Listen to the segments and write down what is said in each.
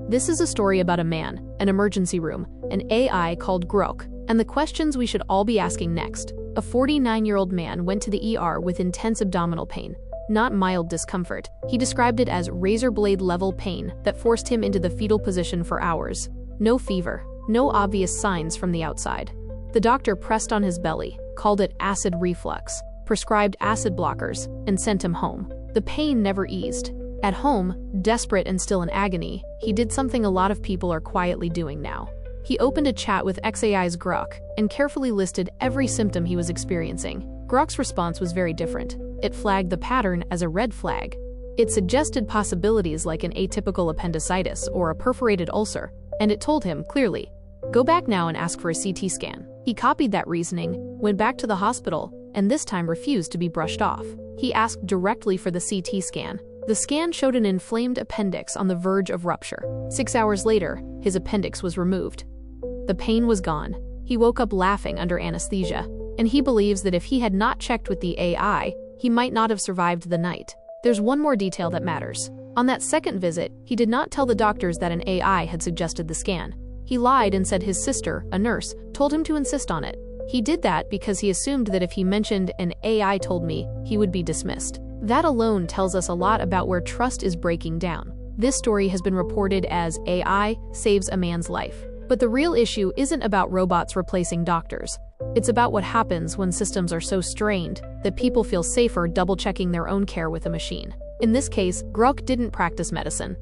This is a story about a man, an emergency room, an AI called Grok, and the questions we should all be asking next. A 49-year-old man went to the ER with intense abdominal pain, not mild discomfort. He described it as razor blade level pain that forced him into the fetal position for hours. No fever, no obvious signs from the outside. The doctor pressed on his belly, called it acid reflux, prescribed acid blockers, and sent him home. The pain never eased. At home, desperate and still in agony, he did something a lot of people are quietly doing now. He opened a chat with xAI's Grok and carefully listed every symptom he was experiencing. Grok's response was very different. It flagged the pattern as a red flag. It suggested possibilities like an atypical appendicitis or a perforated ulcer, and it told him clearly, "Go back now and ask for a CT scan." He copied that reasoning, went back to the hospital, and this time refused to be brushed off. He asked directly for the CT scan. The scan showed an inflamed appendix on the verge of rupture. 6 hours later, his appendix was removed. The pain was gone. He woke up laughing under anesthesia, and he believes that if he had not checked with the AI, he might not have survived the night. There's one more detail that matters. On that second visit, he did not tell the doctors that an AI had suggested the scan. He lied and said his sister, a nurse, told him to insist on it. He did that because he assumed that if he mentioned an AI told me, he would be dismissed. That alone tells us a lot about where trust is breaking down. This story has been reported as AI saves a man's life. But the real issue isn't about robots replacing doctors. It's about what happens when systems are so strained that people feel safer double-checking their own care with a machine. In this case, Grok didn't practice medicine.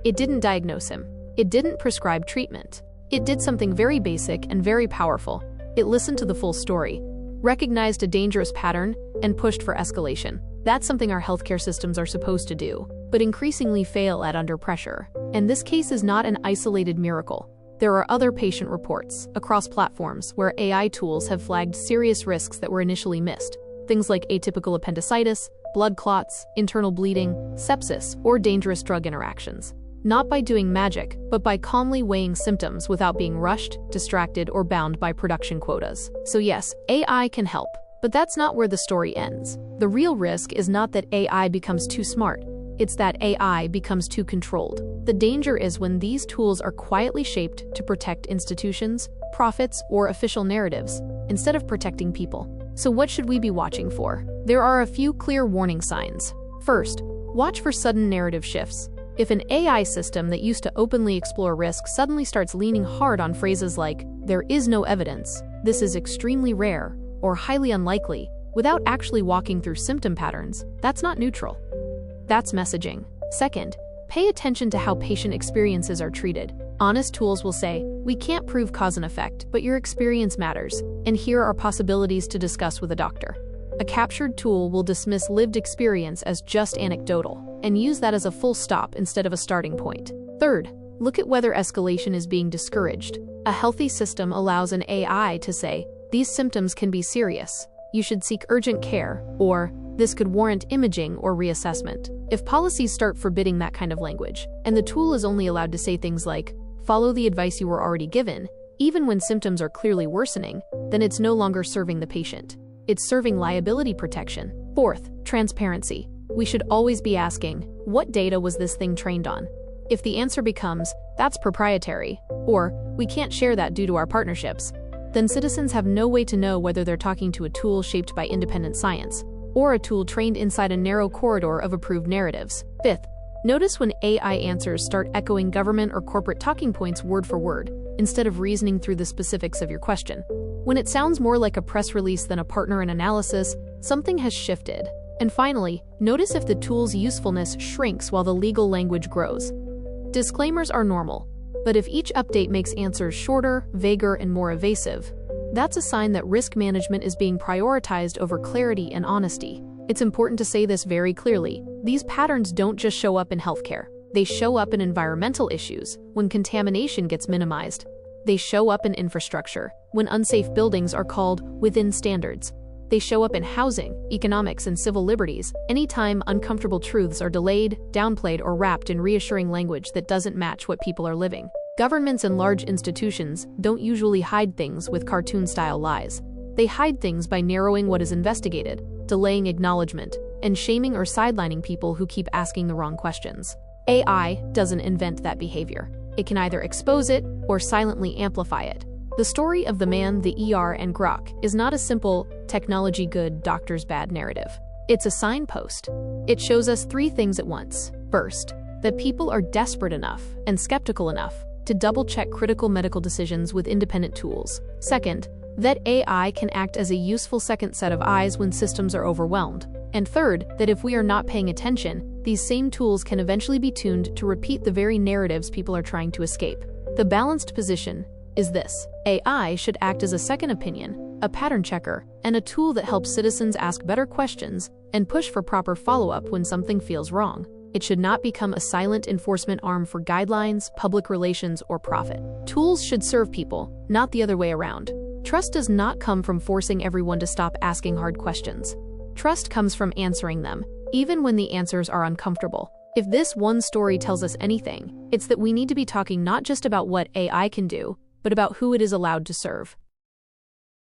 It didn't diagnose him. It didn't prescribe treatment. It did something very basic and very powerful. It listened to the full story, recognized a dangerous pattern, and pushed for escalation. That's something our healthcare systems are supposed to do, but increasingly fail at under pressure. And this case is not an isolated miracle. There are other patient reports across platforms where AI tools have flagged serious risks that were initially missed. Things like atypical appendicitis, blood clots, internal bleeding, sepsis, or dangerous drug interactions. Not by doing magic, but by calmly weighing symptoms without being rushed, distracted, or bound by production quotas. So yes, AI can help, but that's not where the story ends. The real risk is not that AI becomes too smart. It's that AI becomes too controlled. The danger is when these tools are quietly shaped to protect institutions, profits, or official narratives, instead of protecting people. So what should we be watching for? There are a few clear warning signs. First, watch for sudden narrative shifts. If an AI system that used to openly explore risk suddenly starts leaning hard on phrases like, "there is no evidence," "this is extremely rare," or "highly unlikely," without actually walking through symptom patterns, that's not neutral. That's messaging. Second, pay attention to how patient experiences are treated. Honest tools will say, "We can't prove cause and effect, but your experience matters, and here are possibilities to discuss with a doctor." A captured tool will dismiss lived experience as just anecdotal, and use that as a full stop instead of a starting point. Third, look at whether escalation is being discouraged. A healthy system allows an AI to say, "These symptoms can be serious. You should seek urgent care," or "This could warrant imaging or reassessment." If policies start forbidding that kind of language, and the tool is only allowed to say things like, "Follow the advice you were already given," even when symptoms are clearly worsening, then it's no longer serving the patient. It's serving liability protection. Fourth, transparency. We should always be asking, what data was this thing trained on? If the answer becomes, "That's proprietary," or "We can't share that due to our partnerships," then citizens have no way to know whether they're talking to a tool shaped by independent science, or a tool trained inside a narrow corridor of approved narratives. Fifth, notice when AI answers start echoing government or corporate talking points word for word, instead of reasoning through the specifics of your question. When it sounds more like a press release than a partner in analysis, something has shifted. And finally, notice if the tool's usefulness shrinks while the legal language grows. Disclaimers are normal, but if each update makes answers shorter, vaguer, and more evasive, that's a sign that risk management is being prioritized over clarity and honesty. It's important to say this very clearly. These patterns don't just show up in healthcare. They show up in environmental issues, when contamination gets minimized. They show up in infrastructure, when unsafe buildings are called within standards. They show up in housing, economics, and civil liberties, anytime uncomfortable truths are delayed, downplayed, or wrapped in reassuring language that doesn't match what people are living. Governments and large institutions don't usually hide things with cartoon-style lies. They hide things by narrowing what is investigated, delaying acknowledgement, and shaming or sidelining people who keep asking the wrong questions. AI doesn't invent that behavior. It can either expose it or silently amplify it. The story of the man, the ER, and Grok is not a simple technology good, doctors bad narrative. It's a signpost. It shows us three things at once. First, that people are desperate enough and skeptical enough to double-check critical medical decisions with independent tools. Second, that AI can act as a useful second set of eyes when systems are overwhelmed. And third, that if we are not paying attention, these same tools can eventually be tuned to repeat the very narratives people are trying to escape. The balanced position is this: AI should act as a second opinion, a pattern checker, and a tool that helps citizens ask better questions and push for proper follow-up when something feels wrong. It should not become a silent enforcement arm for guidelines, public relations, or profit. Tools should serve people, not the other way around. Trust does not come from forcing everyone to stop asking hard questions. Trust comes from answering them, even when the answers are uncomfortable. If this one story tells us anything, it's that we need to be talking not just about what AI can do, but about who it is allowed to serve.